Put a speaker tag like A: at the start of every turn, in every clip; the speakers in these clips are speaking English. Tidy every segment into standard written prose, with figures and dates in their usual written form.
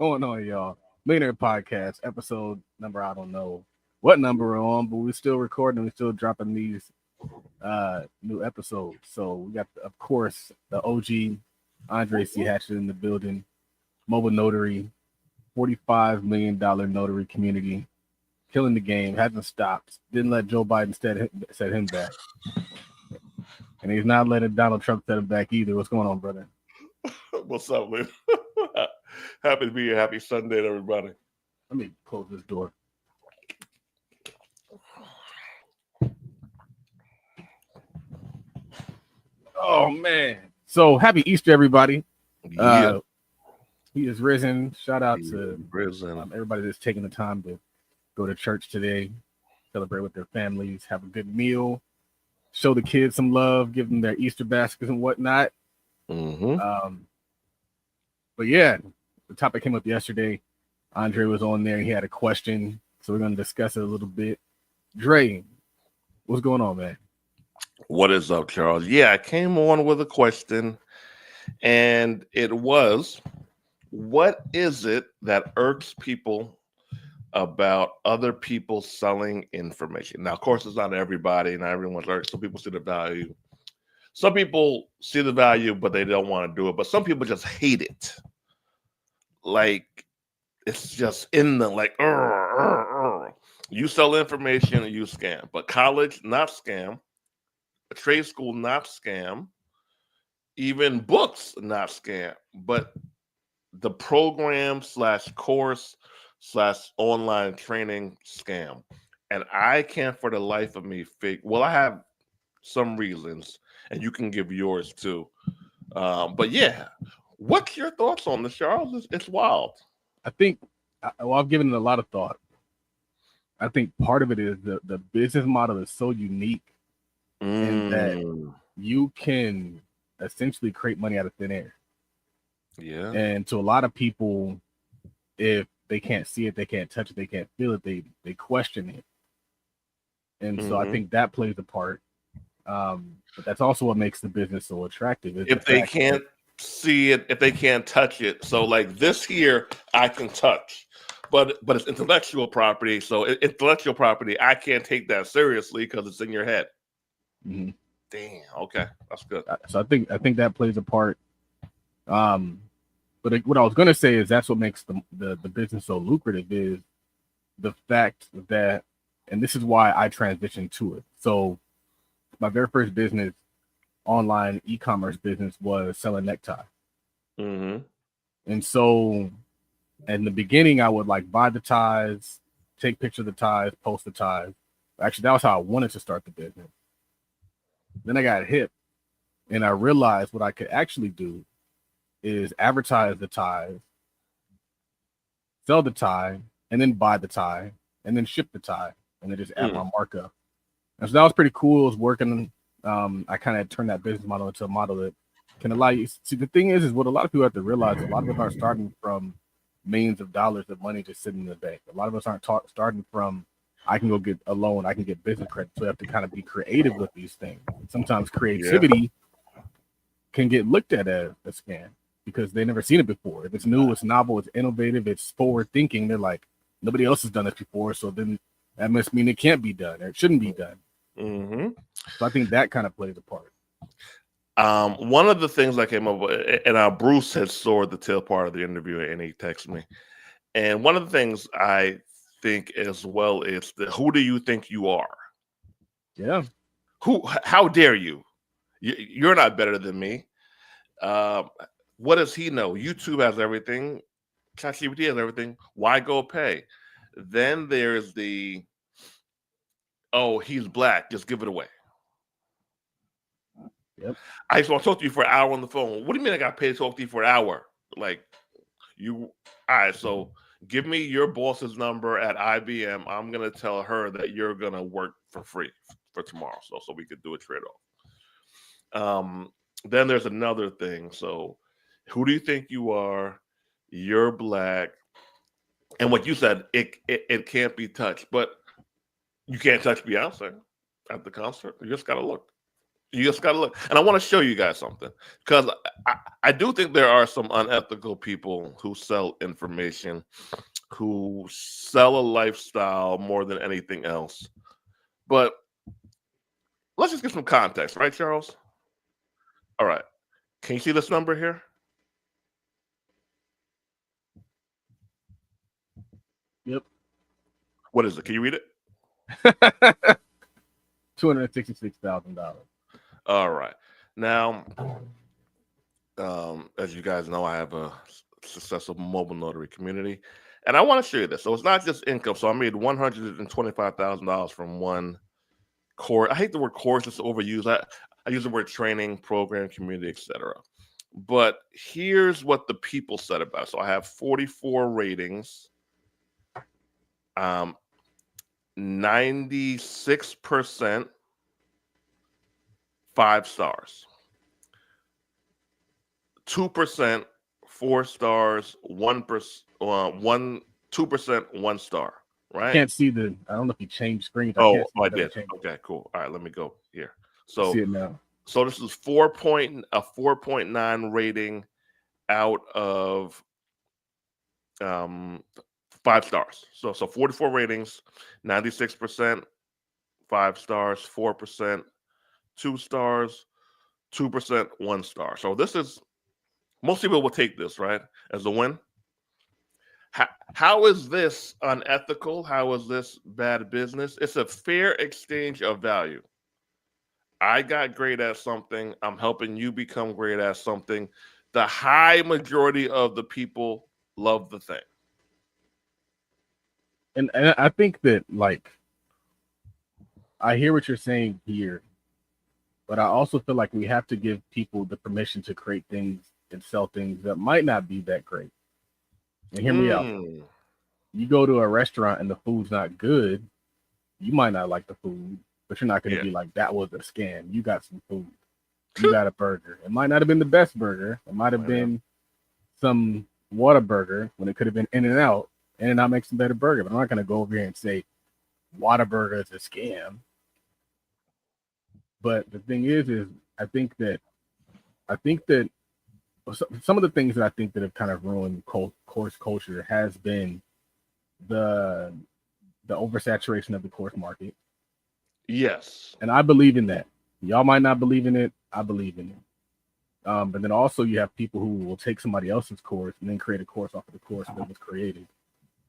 A: going on, y'all? Millionaire Podcast, episode number, I don't know what number we're on, but we're still recording. We're still dropping these new episodes. So we got, of course, the OG Andre C. Hatchet in the building, mobile notary, $45 million notary community, killing the game, hasn't stopped, didn't let Joe Biden set him back. And he's not letting Donald Trump set him back either. What's going on, brother?
B: What's up, man? Happy to be here. Happy Sunday to everybody.
A: Let me close this door. Oh, man. So happy Easter, everybody.
B: Yeah.
A: He is risen. Shout out to
B: risen.
A: Everybody that's taking the time to go to church today, celebrate with their families, have a good meal, show the kids some love, give them their Easter baskets and whatnot.
B: Mm-hmm.
A: But yeah, the topic came up yesterday. Andre was on there. He had a question, so we're going to discuss it a little bit. Dre, what's going on, man?
B: What is up, Charles? Yeah, I came on with a question, and it was, what is it that irks people about other people selling information? Now, of course, it's not everybody, not everyone's irked. Some people see the value. Some people see the value, but they don't want to do it. But some people just hate it. Like, it's just in them, like, you sell information and you scam. But college, not scam. A trade school, not scam. Even books, not scam. But the program / course / online training, scam. And I can't for the life of me I have some reasons, and you can give yours too. But yeah, what's your thoughts on this, Charles? It's wild.
A: I think, I've given it a lot of thought. I think part of it is the business model is so unique in that you can essentially create money out of thin air.
B: Yeah.
A: And to a lot of people, if they can't see it, they can't touch it, they can't feel it, they question it. And so I think that plays a part. But that's also what makes the business so attractive.
B: If they can't see it, if they can't touch it. So like this here, I can touch. But it's intellectual property. So intellectual property, I can't take that seriously because it's in your head.
A: Mm-hmm.
B: Damn. Okay, that's good.
A: So I think that plays a part. But what I was gonna say is that's what makes the business so lucrative is the fact that, and this is why I transitioned to it. So my very first business, online e-commerce business, was selling neckties.
B: Mm-hmm.
A: And so in the beginning, I would like buy the ties, take pictures of the ties, post the ties. Actually, that was how I wanted to start the business. Then I got hip and I realized what I could actually do is advertise the ties, sell the tie, and then buy the tie, and then ship the tie, and then just add my markup. And so that was pretty cool. It was working. I kind of turned that business model into a model that can allow you. See, the thing is what a lot of people have to realize, a lot of us aren't starting from millions of dollars of money just sitting in the bank. A lot of us aren't starting from, I can go get a loan, I can get business credit. So we have to kind of be creative with these things. Sometimes creativity can get looked at as a scam because they've never seen it before. If it's new, it's novel, it's innovative, it's forward thinking, they're like, nobody else has done this before. So then that must mean it can't be done or it shouldn't be done.
B: Mm-hmm.
A: So I think that kind of plays a part.
B: One of the things I came up with, and Bruce had saw the tail part of the interview, and he texted me. And one of the things I think as well is who do you think you are?
A: Yeah.
B: How dare you? You're not better than me. What does he know? YouTube has everything. ChatGPT has everything. Why go pay? Then there's he's black. Just give it away.
A: Yep.
B: I just want to talk to you for an hour on the phone. What do you mean I got paid to talk to you for an hour? Like, all right, so give me your boss's number at IBM. I'm going to tell her that you're going to work for free for tomorrow so we could do a trade-off. Then there's another thing. So who do you think you are? You're black. And what you said, it can't be touched. But you can't touch Beyonce at the concert. You just got to look. You just gotta look, and I want to show you guys something because I do think there are some unethical people who sell information, who sell a lifestyle more than anything else. But let's just get some context, right, Charles? All right. Can you see this number here?
A: Yep.
B: What is it? Can you read it?
A: $266,000.
B: All right. Now, as you guys know, I have a successful mobile notary community, and I want to show you this. So it's not just income. So I made $125,000 from one course. I hate the word course; it's overused. I use the word training, program, community, etc. But here's what the people said about it. So I have 44 ratings. 96% 5 stars. 2% 4 stars, 2% 1 star, right?
A: Can't see the. I don't know if you changed screens.
B: I did. Okay, cool. All right, let me go here. So
A: see it now.
B: So this is 4.9 rating out of 5 stars. So 44 ratings, 96% 5 stars, 4% 2 stars, 2% 1 star. So this is, most people will take this, right, as a win. How is this unethical? How is this bad business? It's a fair exchange of value. I got great at something. I'm helping you become great at something. The high majority of the people love the thing.
A: And I think that, like, I hear what you're saying here, but I also feel like we have to give people the permission to create things and sell things that might not be that great. And hear me out. You go to a restaurant and the food's not good, you might not like the food, but you're not going to be like, that was a scam. You got some food. You got a burger. It might not have been the best burger. It might have been some Whataburger when it could have been In-N-Out. In-N-Out makes a better burger, but I'm not going to go over here and say Whataburger is a scam. But the thing is I think that some of the things that I think that have kind of ruined course culture has been the oversaturation of the course market.
B: Yes.
A: And I believe in that. Y'all might not believe in it. I believe in it. But then also you have people who will take somebody else's course and then create a course off of the course that was created.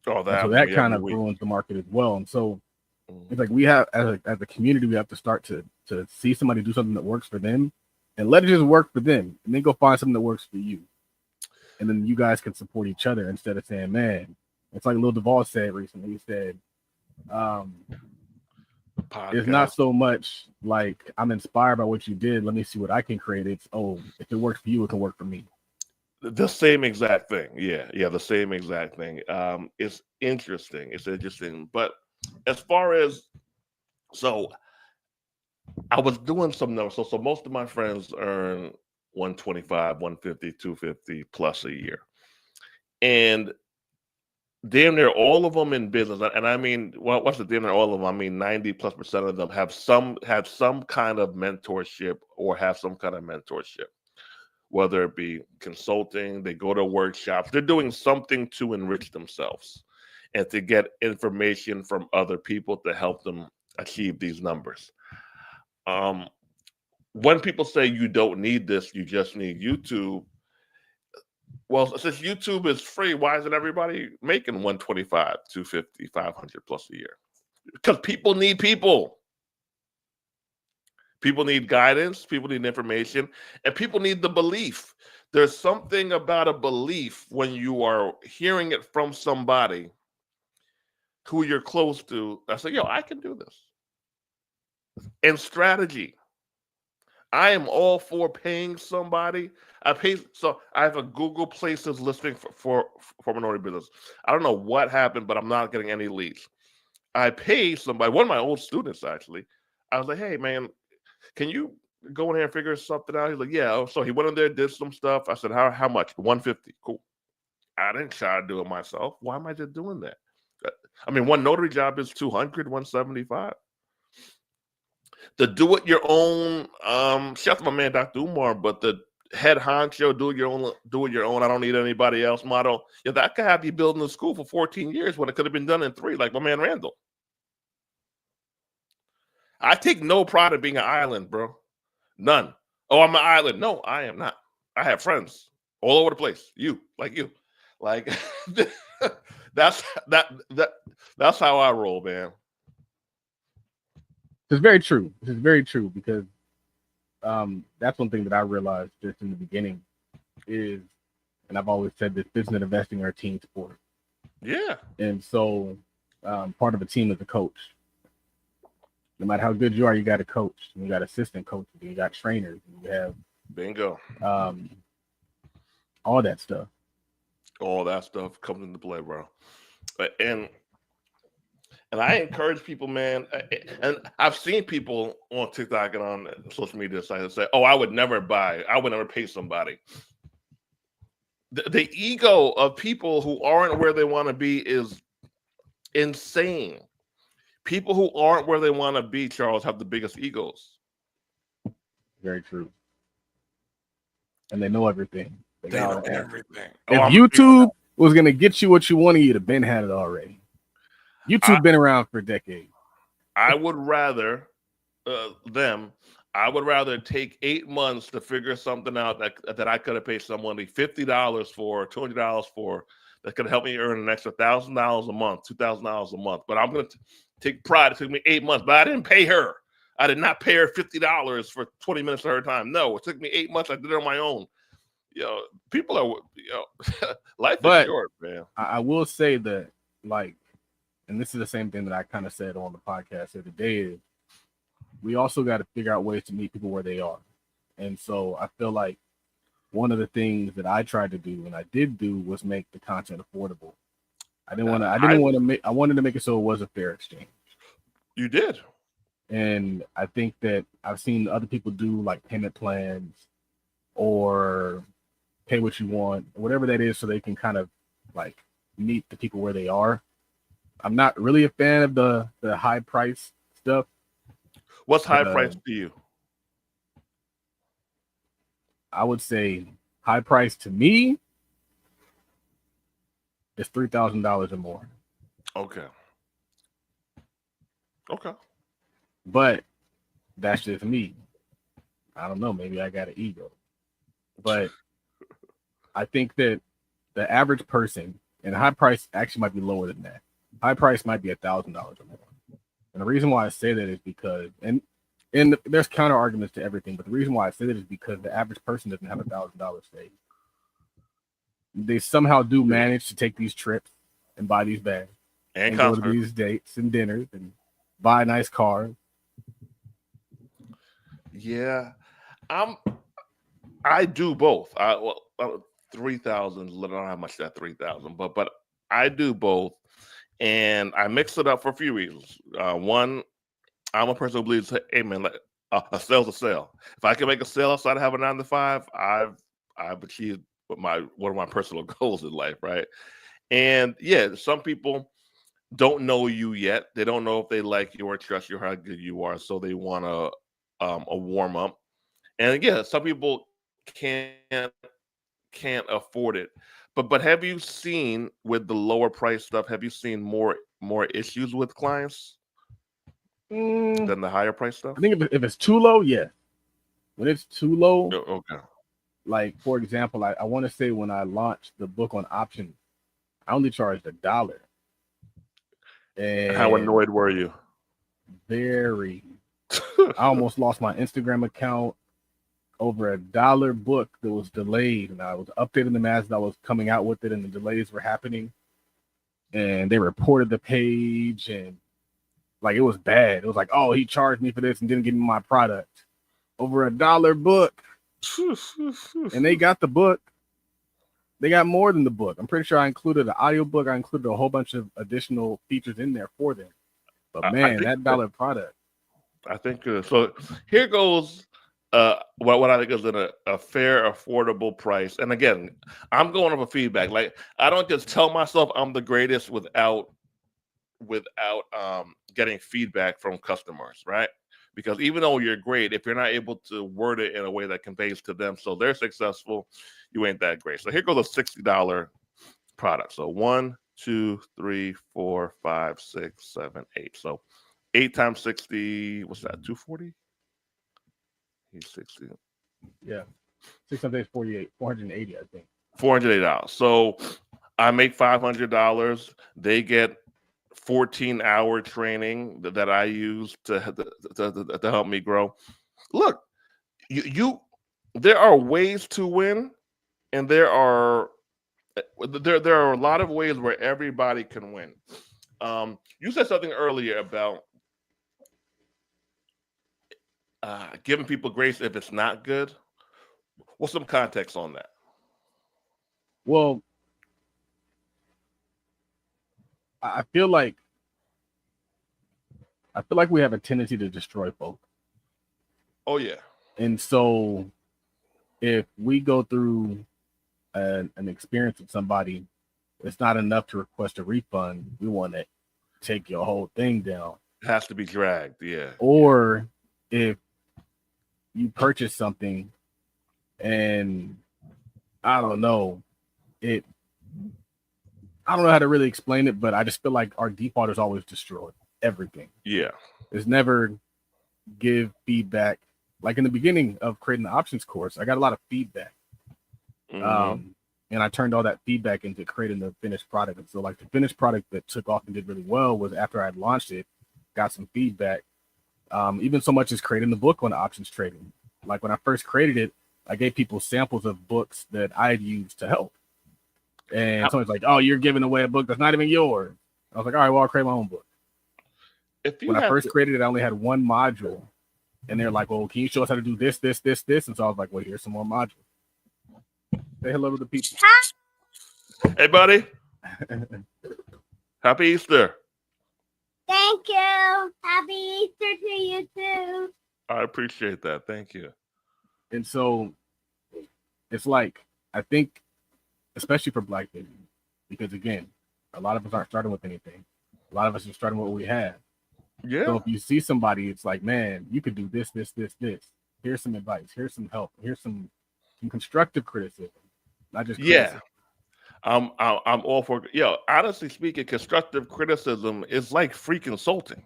A: So that kind of ruins the market as well. And so it's like we have, as a community, we have to start to see somebody do something that works for them and let it just work for them, and then go find something that works for you. And then you guys can support each other instead of saying, man, it's like Lil Duval said recently. He said, it's not so much like I'm inspired by what you did. Let me see what I can create. It's, if it works for you, it can work for me.
B: The same exact thing. Yeah, the same exact thing. It's interesting. But as far as, so I was doing some numbers. So most of my friends earn 125, 150, 250 plus a year. And damn near all of them in business, and I mean, what's the damn near all of them? I mean, 90+% of them have some kind of mentorship or have some kind of mentorship, whether it be consulting, they go to workshops, they're doing something to enrich themselves and to get information from other people to help them achieve these numbers. When people say you don't need this, you just need YouTube. Well, since YouTube is free, why isn't everybody making 125, 250, 500 plus a year? Because people need people. People need guidance, people need information, and people need the belief. There's something about a belief when you are hearing it from somebody who you're close to. I say, I can do this. And strategy. I am all for paying somebody. I have a Google Places listing for minority business. I don't know what happened, but I'm not getting any leads. I pay somebody, one of my old students actually. I was like, hey man, can you go in here and figure something out? He's like, yeah. So he went in there, did some stuff. I said, how much? 150. Cool. I didn't try to do it myself. Why am I just doing that? I mean, one notary job is 200, 175. The do it your own. Shout out to my man Dr. Umar, but the head honcho, do it your own. I don't need anybody else model. Yeah, that could have you building a school for 14 years when it could have been done in 3, like my man Randall. I take no pride in being an island, bro. None. Oh, I'm an island. No, I am not. I have friends all over the place. You, like that's that's how I roll, man.
A: It's very true. This is very true because that's one thing that I realized just in the beginning is, and I've always said this: business and investing are a team sport.
B: Yeah.
A: And so part of a team is a coach. No matter how good you are, you got a coach. You got assistant coaches. You got trainers. You have
B: bingo.
A: All that stuff.
B: All that stuff comes into play, bro. And I encourage people, man. And I've seen people on TikTok and on social media sites say, "Oh, I would never pay somebody." The ego of people who aren't where they want to be is insane. People who aren't where they want to be, Charles, have the biggest egos.
A: Very true. And they know everything.
B: They know everything.
A: If YouTube was going to get you what you wanted, you'd have been had it already. YouTube been around for decades.
B: I would rather I would rather take 8 months to figure something out that I could have paid someone $50 for, $200 for, that could help me earn an extra $1,000 a month, $2,000 a month. But I'm going to take pride. It took me 8 months, but I didn't pay her. I did not pay her $50 for 20 minutes of her time. No, it took me 8 months. I did it on my own. People are, life is short, man.
A: I will say that, and this is the same thing that I kind of said on the podcast the other day, is we also got to figure out ways to meet people where they are. And so I feel like one of the things that I tried to do, and I did do, was make the content affordable. I wanted to make it so it was a fair exchange.
B: You did.
A: And I think that I've seen other people do like payment plans or pay what you want, whatever that is, so they can kind of like meet the people where they are. I'm not really a fan of the high price stuff.
B: What's high price to you?
A: I would say high price to me is $3,000 or more.
B: Okay.
A: But that's just me. I don't know. Maybe I got an ego. But I think that the average person, and high price actually might be lower than that. High price might be $1,000 or more. And the reason why I say that is because, and there's counter arguments to everything, but the reason why I say that is because the average person doesn't have $1,000 saved. They somehow do manage to take these trips and buy these bags and go to these dates and dinners and buy nice cars.
B: Yeah, I do both. 3,000. I don't know how much that 3,000, but I do both, and I mix it up for a few reasons. One, I'm a person who believes, hey man, a sale's a sale. If I can make a sale outside of having a 9 to 5, I've achieved one of my personal goals in life, right? And yeah, some people don't know you yet. They don't know if they like you or trust you or how good you are, so they want a warm up. And yeah, some people can't afford it. But have you seen with the lower price stuff? Have you seen more issues with clients than the higher price stuff?
A: I think if it's too low, yeah. When it's too low,
B: okay.
A: Like for example, I want to say when I launched the book on options, I only charged $1. And
B: how annoyed were you?
A: Very. I almost lost my Instagram account over $1 book that was delayed, and I was updating them as I was coming out with it, and the delays were happening, and they reported the page, and like it was bad. It was like, oh, he charged me for this and didn't give me my product. Over $1 book. And they got the book. They got more than the book. I'm pretty sure I included an audio book. I included a whole bunch of additional features in there for them. But man, that $1 product.
B: I think so. Here goes what I think is a fair, affordable price. And again, I'm going off of feedback. Like I don't just tell myself I'm the greatest without getting feedback from customers, right? because even though you're great, if you're not able to word it in a way that conveys to them so they're successful, you ain't that great. So here goes a $60 product. So 1, 2, 3, 4, 5, 6, 7, 8. So 8 times 60, what's that? 240? He's 60.
A: Yeah. 6 times 8 is 48, 480, I think.
B: $480. So I make $500. They get 14-hour training that I use to help me grow. Look, you there are ways to win, and there are a lot of ways where everybody can win. You said something earlier about giving people grace if it's not good. What's some context on that?
A: Well, I feel like we have a tendency to destroy folk.
B: Oh yeah.
A: And so if we go through an experience with somebody, it's not enough to request a refund. We want to take your whole thing down.
B: It has to be dragged, yeah.
A: Or if you purchase something and I don't know how to really explain it, but I just feel like our default is always destroy everything.
B: Yeah.
A: There's never give feedback. Like in the beginning of creating the options course, I got a lot of feedback.
B: Mm-hmm.
A: And I turned all that feedback into creating the finished product. And so like the finished product that took off and did really well was after I had launched it, got some feedback. Even so much as creating the book on options trading. Like when I first created it, I gave people samples of books that I had used to help. And someone's like, oh, you're giving away a book that's not even yours. I was like, all right, well, I'll create my own book. When I first created it, I only had one module. And they're like, well, can you show us how to do this, this, this, this? And so I was like, well, here's some more modules. Say hello to the people.
B: Hey, buddy. Happy Easter.
C: Thank you. Happy Easter to you too.
B: I appreciate that. Thank you.
A: And so it's like, I think, especially for Black people, because again, a lot of us aren't starting with anything. A lot of us are starting with what we have.
B: Yeah.
A: So if you see somebody, it's like, man, you could do this, this, this, this. Here's some advice. Here's some help. Here's some constructive criticism, not just criticism.
B: I'm all for. Honestly speaking, constructive criticism is like free consulting.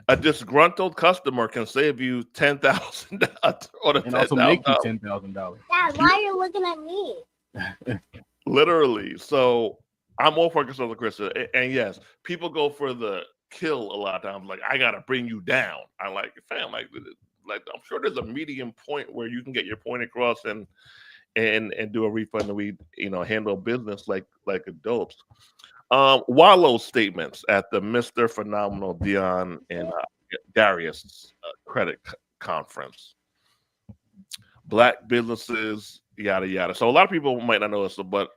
B: A disgruntled customer can save you $10,000
A: and also make you $10,000.
C: Dad, why are you looking at me?
B: Literally. So I'm all for constructive criticism. And yes, people go for the kill a lot of times. Like, I gotta bring you down. I'm like, fam, like I'm sure there's a medium point where you can get your point across and do a refund and we handle business like adults. Wallow's statements at the Mr. Phenomenal Dion and Darius credit conference. Black businesses, yada yada. So a lot of people might not know this, but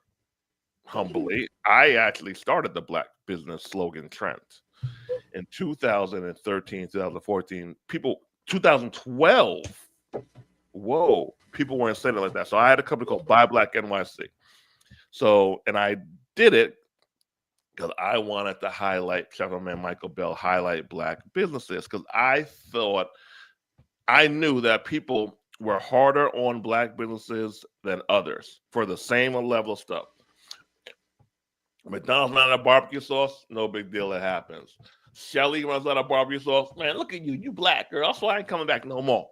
B: humbly, I actually started the Black business slogan trend in 2013, 2014. 2012. Whoa, people weren't saying it like that. So I had a company called Buy Black NYC. So, and I did it because I wanted to highlight, shout out to my man Michael Bell, highlight Black businesses, because I knew that people were harder on Black businesses than others for the same level of stuff. McDonald's not out of barbecue sauce, no big deal, it happens. Shelly runs out of barbecue sauce, man, look at you Black girl, that's why I ain't coming back no more.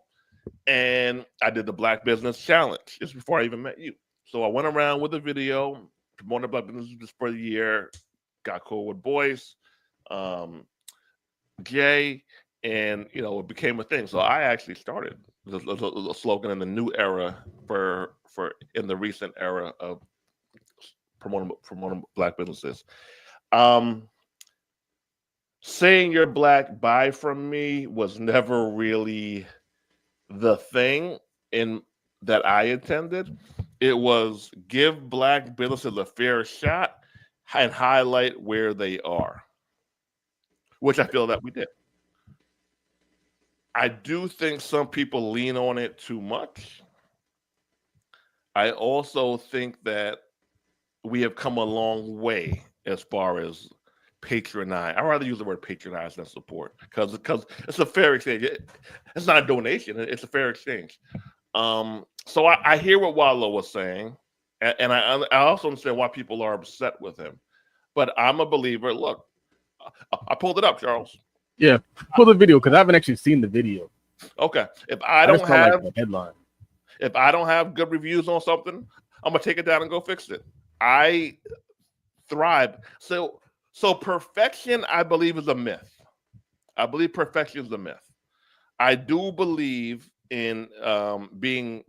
B: And I did the Black Business Challenge just before I even met you. So I went around with a video, promoted Black businesses just for the year, got cool with Boyce, Jay, and it became a thing. So I actually started the slogan in the new era for in the recent era of promoting Black businesses. Saying you're Black, buy from me was never really the thing in that I intended. It was give Black businesses a fair shot and highlight where they are, which I feel that we did. I do think some people lean on it too much. I also think that we have come a long way as far as patronize. I'd rather use the word patronize than support because it's a fair exchange. It's not a donation. It's a fair exchange. So I hear what Wallow was saying, and I also understand why people are upset with him. But I'm a believer. Look, I pulled it up, Charles.
A: Yeah, pull the video because I haven't actually seen the video.
B: Okay, if I don't have
A: the headline,
B: if I don't have good reviews on something, I'm gonna take it down and go fix it. I thrive. So perfection, I believe, is a myth. I believe perfection is a myth. I do believe in being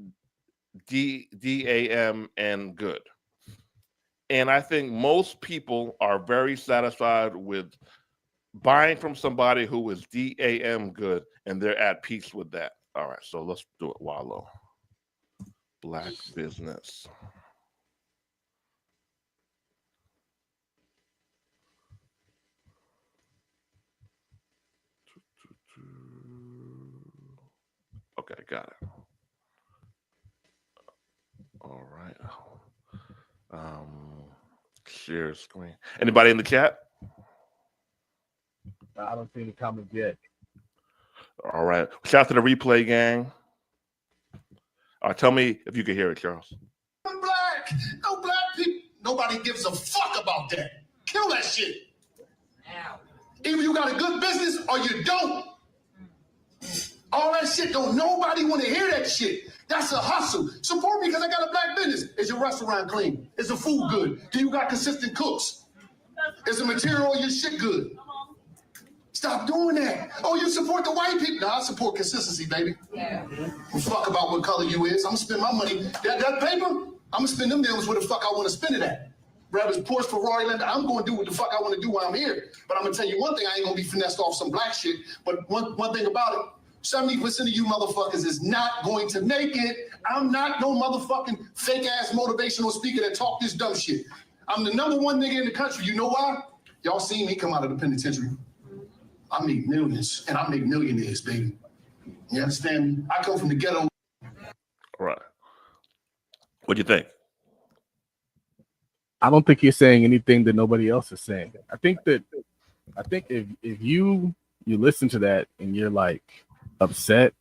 B: DAM and good. And I think most people are very satisfied with buying from somebody who is DAM good, and they're at peace with that. All right, so let's do it, Wallow. Black business. Okay, got it. All right. Share screen. Anybody in the chat?
A: I don't see any comments yet.
B: All right. Shout out to the replay gang. All right, tell me if you can hear it, Charles.
D: I'm black. No black people. Nobody gives a fuck about that. Kill that shit. Either you got a good business or you don't. All that shit, don't nobody want to hear that shit. That's a hustle. Support me because I got a black business. Is your restaurant clean? Is the food good? Do you got consistent cooks? Is the material on your shit good? Stop doing that. Oh, you support the white people? No, I support consistency, baby. Yeah. Fuck about what color you is. I'm gonna spend my money. That paper, I'm gonna spend them deals where the fuck I want to spend it at. Whether it's Porsche, Ferrari, Land, I'm gonna do what the fuck I want to do while I'm here. But I'm gonna tell you one thing, I ain't gonna be finessed off some black shit. But one thing about it, 70% of you motherfuckers is not going to make it. I'm not no motherfucking fake ass motivational speaker that talk this dumb shit. I'm the number one nigga in the country. You know why? Y'all seen me come out of the penitentiary. I make millions and I make millionaires, baby. You understand me? I come from the ghetto.
B: All right. What do you think?
A: I don't think you're saying anything that nobody else is saying. I think if you listen to that and you're like upset,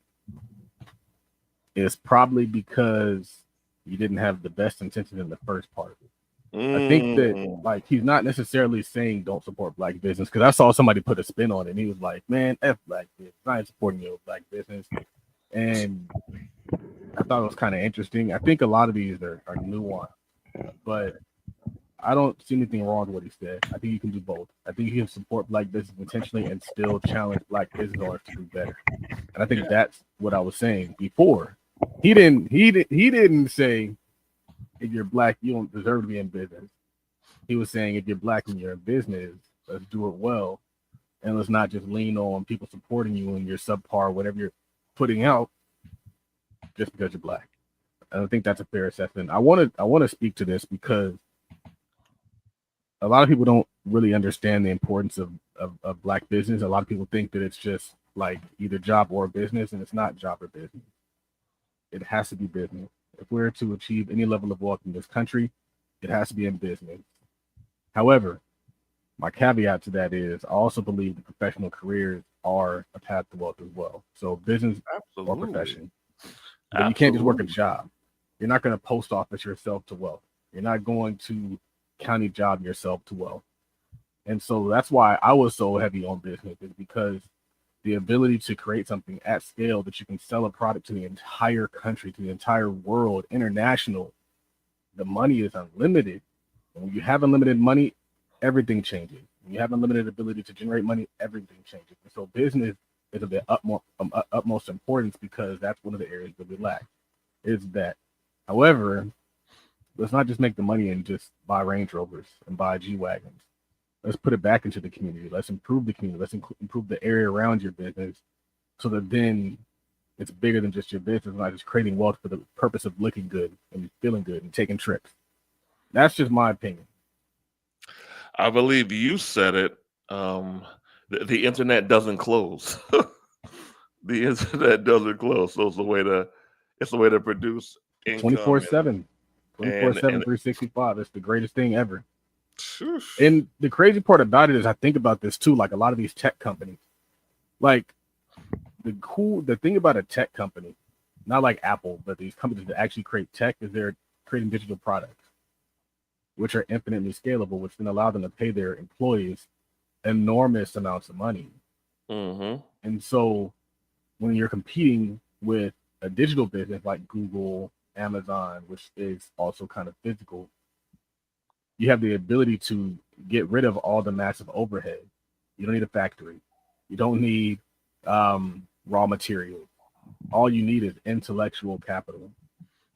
A: it's probably because you didn't have the best intention in the first part. I think that like he's not necessarily saying don't support black business, because I saw somebody put a spin on it and he was like, man, F black business. I ain't supporting your black business. And I thought it was kind of interesting. I think a lot of these are nuanced, but I don't see anything wrong with what he said. I think you can do both. I think you can support black business intentionally and still challenge black business owners to do better. And I think that's what I was saying before. He didn't say if you're black, you don't deserve to be in business. He was saying if you're black and you're in business, let's do it well. And let's not just lean on people supporting you and your subpar, whatever you're putting out, just because you're black. And I think that's a fair assessment. I want to speak to this because a lot of people don't really understand the importance of black business. A lot of people think that it's just like either job or business, and it's not job or business. It has to be business. If we're to achieve any level of wealth in this country, it has to be in business. However, my caveat to that is I also believe that professional careers are a path to wealth as well. So business or profession. But you can't just work a job. You're not going to post office yourself to wealth. You're not going to county job yourself to wealth. And so that's why I was so heavy on business, is because the ability to create something at scale that you can sell a product to the entire country, to the entire world, international, the money is unlimited. And when you have unlimited money, everything changes. When you have unlimited ability to generate money, everything changes. And so business is of the utmost importance, because that's one of the areas that we lack, is that. However, let's not just make the money and just buy Range Rovers and buy G-Wagons. Let's put it back into the community. Let's improve the community. Let's improve the area around your business, so that then it's bigger than just your business, not just creating wealth for the purpose of looking good and feeling good and taking trips. That's just my opinion.
B: I believe you said it. The internet doesn't close. The internet doesn't close. So it's a way to produce income.
A: 24/7. 24/7, 365. It's the greatest thing ever. And the crazy part about it is I think about this too, like a lot of these tech companies, like the thing about a tech company, not like Apple, but these companies that actually create tech is they're creating digital products, which are infinitely scalable, which then allow them to pay their employees enormous amounts of money.
B: Mm-hmm.
A: And so when you're competing with a digital business like Google, Amazon, which is also kind of physical, you have the ability to get rid of all the massive overhead. You don't need a factory. You don't need raw materials. All you need is intellectual capital.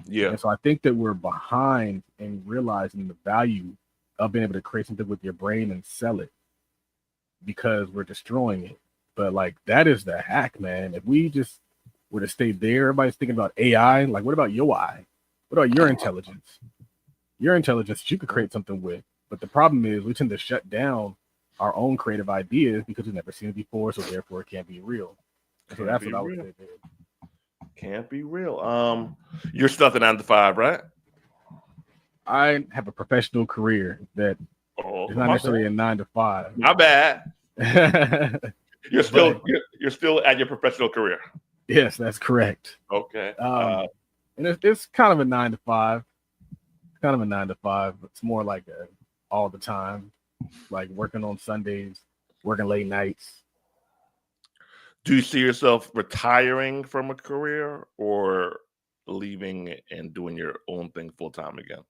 B: Yeah.
A: And so I think that we're behind in realizing the value of being able to create something with your brain and sell it because we're destroying it. But like that is the hack, man. If we just were to stay there, everybody's thinking about AI. Like, what about your eye? What about your intelligence? Your intelligence you could create something with. But the problem is we tend to shut down our own creative ideas because we've never seen it before, so therefore it can't be real. So that's what I would say there.
B: Can't be real. You're still at the 9 to 5, right?
A: I have a professional career that is not necessarily a 9 to 5.
B: My bad.
A: But
B: You're still at your professional career.
A: yes, that's correct.
B: Okay.
A: And it's kind of a 9 to 5. Kind of a 9 to 5. It's more like all the time, like working on Sundays, working late nights.
B: Do you see yourself retiring from a career or leaving and doing your own thing full time again?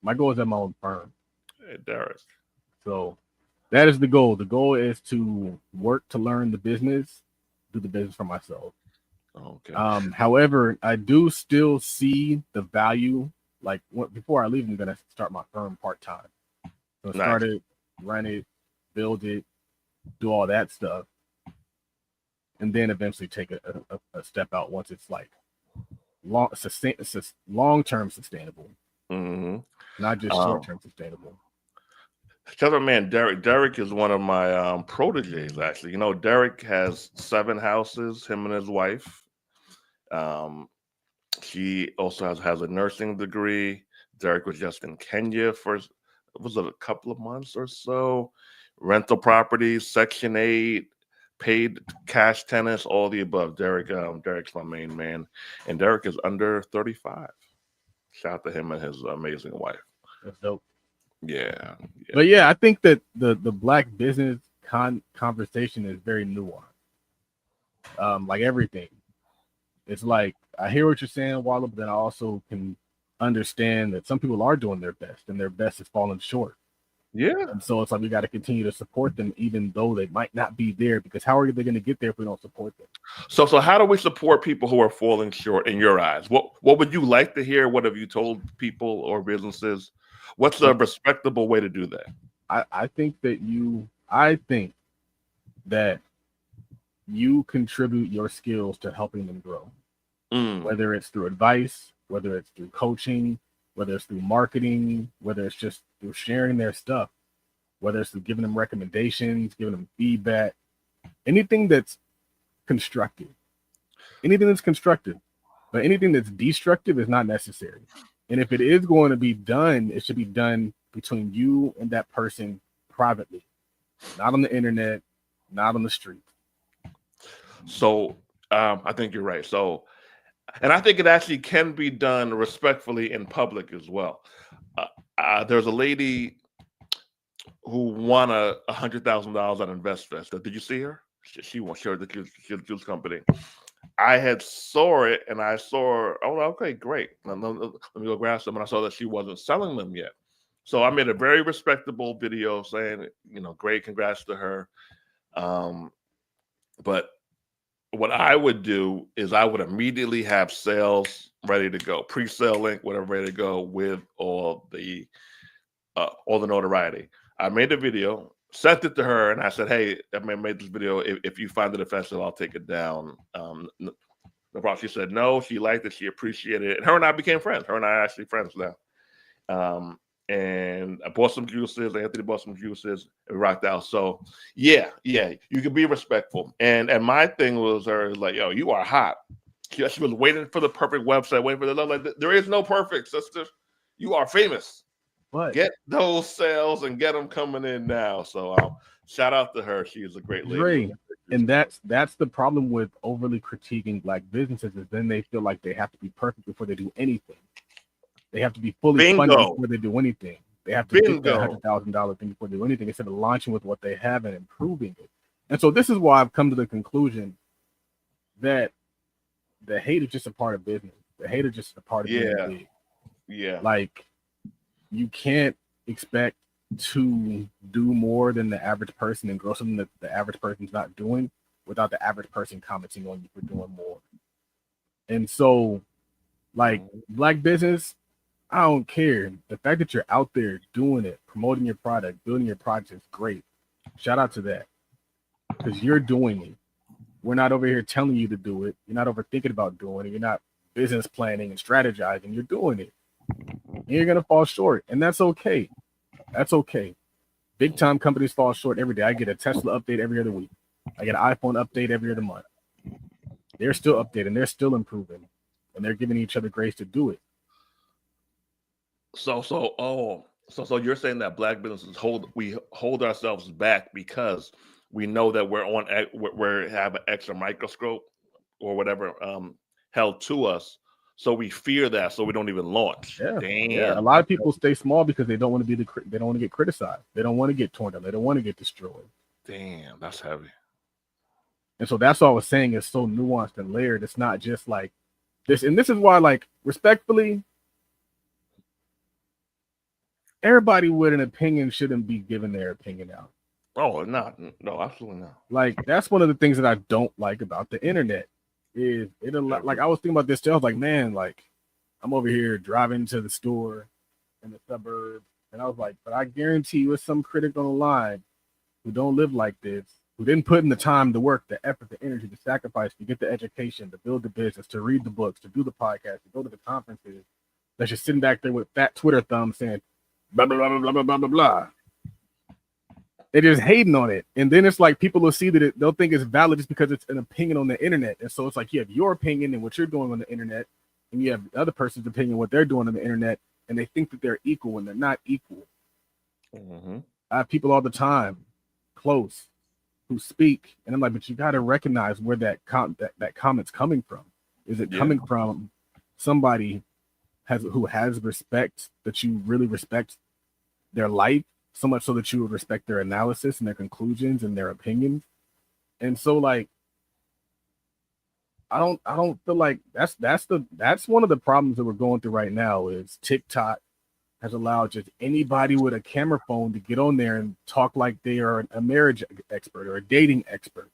A: My goal is at my own firm.
B: Hey, Derek.
A: So that is the goal. The goal is to work to learn the business, do the business for myself.
B: Okay.
A: However, I do still see the value. Like before I leave, I'm gonna start my firm part time. So start it, run it, build it, do all that stuff, and then eventually take a step out once it's like long-term sustainable, not just short-term sustainable.
B: Tell man, Derek. Derek is one of my proteges, actually. You know, Derek has 7 houses, him and his wife. She also has a nursing degree. Derek was just in Kenya for, was it a couple of months or so? Rental properties, Section 8, paid cash tenants, all the above. Derek's my main man. And Derek is under 35. Shout out to him and his amazing wife.
A: That's dope.
B: Yeah.
A: But yeah, I think that the black business conversation is very nuanced. Like everything. It's like I hear what you're saying, Wallow, but then I also can understand that some people are doing their best and their best is falling short.
B: Yeah.
A: And so it's like we got to continue to support them even though they might not be there, because how are they going to get there if we don't support them?
B: So how do we support people who are falling short in your eyes? What would you like to hear? What have you told people or businesses? What's a respectable way to do that?
A: I think that you contribute your skills to helping them grow, whether it's through advice, whether it's through coaching, whether it's through marketing, whether it's just through sharing their stuff, whether it's through giving them recommendations, giving them feedback, anything that's constructive, but anything that's destructive is not necessary. And if it is going to be done, it should be done between you and that person privately, not on the internet, not on the street.
B: So I think you're right. So, and I think it actually can be done respectfully in public as well. There's a lady who won $100,000 on InvestFest. Did you see her? She won. She the juice company. I had saw it, and I saw. Oh, okay, great. Let me go grab some. And I saw that she wasn't selling them yet. So I made a very respectable video saying, great, congrats to her. But what I would do is I would immediately have sales ready to go, pre-sale link, whatever, ready to go with all the notoriety. I made a video, sent it to her, and I said, "Hey, I made this video. If you find it offensive, I'll take it down." No problem. She said no. She liked it. She appreciated it. And her and I became friends. Her and I are actually friends now. And I bought some juices. Anthony bought some juices. It rocked out. So yeah, you can be respectful. And my thing was her like, yo, you are hot. She was waiting for the perfect website, waiting for the love. Like, there is no perfect, sister. You are famous.
A: But
B: get those sales and get them coming in now. So shout out to her. She is a great lady.
A: Dre, and that's the problem with overly critiquing black businesses is then they feel like they have to be perfect before they do anything. They have to be fully funded before they do anything. They have to get that $100,000 thing before they do anything instead of launching with what they have and improving it. And so this is why I've come to the conclusion that the hate is just a part of business. The hate is just a part of being big.
B: Yeah.
A: Like, you can't expect to do more than the average person and grow something that the average person's not doing without the average person commenting on you for doing more. And so, like, black business, I don't care. The fact that you're out there doing it, promoting your product, building your product is great. Shout out to that. Because you're doing it. We're not over here telling you to do it. You're not overthinking about doing it. You're not business planning and strategizing. You're doing it. And you're going to fall short. And that's okay. That's okay. Big time companies fall short every day. I get a Tesla update every other week. I get an iPhone update every other month. They're still updating. They're still improving. And they're giving each other grace to do it.
B: So you're saying that black businesses hold ourselves back because we know that we have an extra microscope or whatever held to us, so we fear that, so we don't even launch.
A: Yeah.
B: Damn.
A: Yeah. A lot of people stay small because they don't want to they don't want to get criticized. They don't want to get torn down. They don't want to get destroyed.
B: Damn, that's heavy.
A: And so that's what I was saying is so nuanced and layered. It's not just like this, and this is why, like, respectfully, everybody with an opinion shouldn't be giving their opinion out.
B: Oh, no, absolutely not.
A: Like, that's one of the things that I don't like about the internet is like, I was thinking about this too. I was like, man, like, I'm over here driving to the store in the suburbs, and I was like, but I guarantee you it's some critic on the line who don't live like this, who didn't put in the time, the work, the effort, the energy, the sacrifice to get the education, to build the business, to read the books, to do the podcast, to go to the conferences, that's just sitting back there with fat Twitter thumbs saying blah blah blah blah blah blah blah blah. They're just hating on it, and then it's like people will see that they'll think it's valid just because it's an opinion on the internet. And so it's like you have your opinion and what you're doing on the internet, and you have the other person's opinion what they're doing on the internet, and they think that they're equal when they're not equal.
B: Mm-hmm.
A: I have people all the time, close, who speak, and I'm like, but you got to recognize where that comment's coming from. Is it coming from somebody who has respect, that you really respect their life so much so that you would respect their analysis and their conclusions and their opinions? And so, like, I don't feel like that's one of the problems that we're going through right now is TikTok has allowed just anybody with a camera phone to get on there and talk like they are a marriage expert or a dating expert.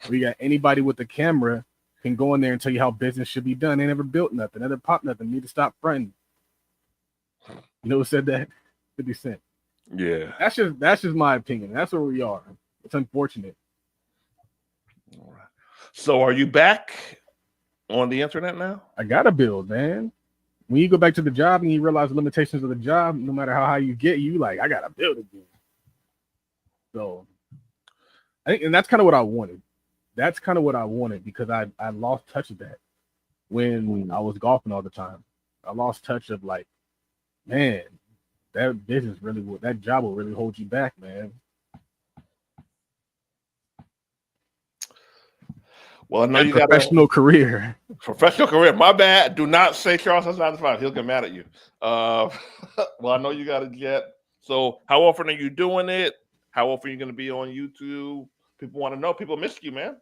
A: We got anybody with a camera can go in there and tell you how business should be done. They never built nothing, never popped nothing, need to stop fronting. You know who said that? 50 Cent.
B: Yeah.
A: That's just my opinion. That's where we are. It's unfortunate.
B: All right. So are you back on the internet now?
A: I gotta build, man. When you go back to the job and you realize the limitations of the job, no matter how high you get, you like, I gotta build again. So I think, and that's kind of what I wanted. That's kind of what I wanted because I lost touch of that when I was golfing all the time. I lost touch of, like, man, that business really will, that job will really hold you back, man.
B: Well, I know you got
A: professional career.
B: Professional career. My bad. Do not say Charles has 9 to 5. He'll get mad at you. Well, I know you got a jet. So, how often are you doing it? How often are you going to be on YouTube? People want to know. People miss you, man.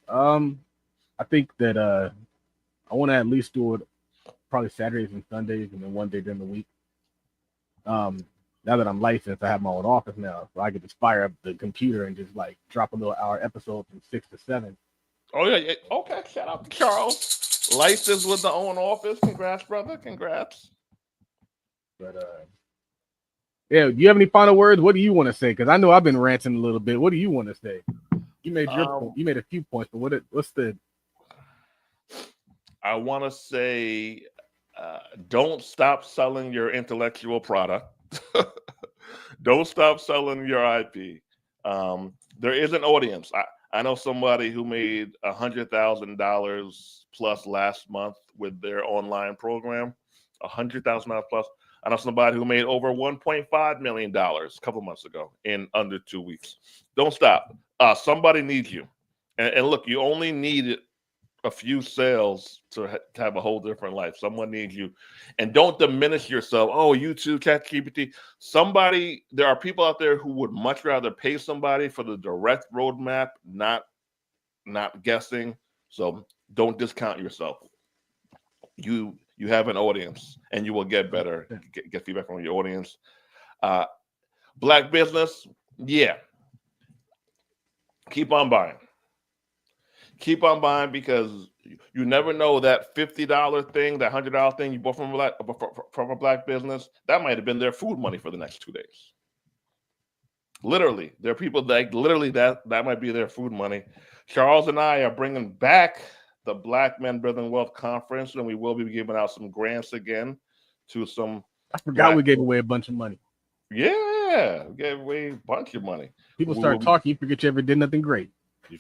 A: I think that I want to at least do it probably Saturdays and Sundays, and then one day during the week. Now that I'm licensed, I have my own office now, so I can just fire up the computer and just like drop a little hour episode from 6 to 7.
B: Oh yeah. Okay. Shout out to Charles. Licensed with the own office. Congrats, brother. Congrats.
A: But yeah. Do you have any final words? What do you want to say? Because I know I've been ranting a little bit. What do you want to say? You made your point. You made a few points, but what's the?
B: I want to say, don't stop selling your intellectual product. Don't stop selling your IP. There is an audience. I know somebody who made $100,000 plus last month with their online program. $100,000 plus. I know somebody who made over $1.5 million a couple months ago in under 2 weeks. Don't stop. Somebody needs you. And look, you only need a few sales to have a whole different life. Someone needs you. And don't diminish yourself. Oh, YouTube, ChatGPT. There are people out there who would much rather pay somebody for the direct roadmap, not guessing. So don't discount yourself. You have an audience, and you will get better. Get feedback from your audience. Black business, yeah. Keep on buying. Keep on buying, because you never know, that $50 thing, that $100 thing you bought from a black business, that might have been their food money for the next 2 days. Literally, there are people that literally that might be their food money. Charles and I are bringing back the Black Men Building Wealth Conference, and we will be giving out some grants again to some.
A: I forgot we gave away a bunch of money.
B: Yeah, we gave away a bunch of money.
A: People start talking, you forget you ever did nothing great.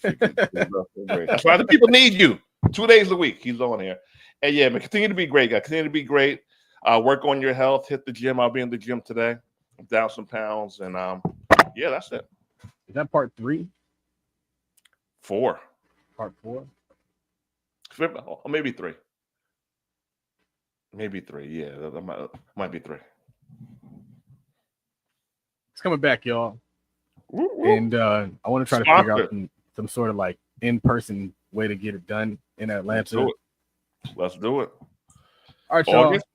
B: That's why the people need you. 2 days a week, he's on here. And yeah, man, continue to be great, guys. Continue to be great. Work on your health. Hit the gym. I'll be in the gym today. I'm down some pounds, and yeah, that's it.
A: Is that part 3?
B: 4.
A: Part 4?
B: Or maybe 3. Maybe 3. Yeah, that might be 3.
A: It's coming back, y'all.
B: Woo, woo.
A: And I want to try to figure out some sort of like in-person way to get it done in Atlanta.
B: Let's do it.
A: All right, y'all.
B: August?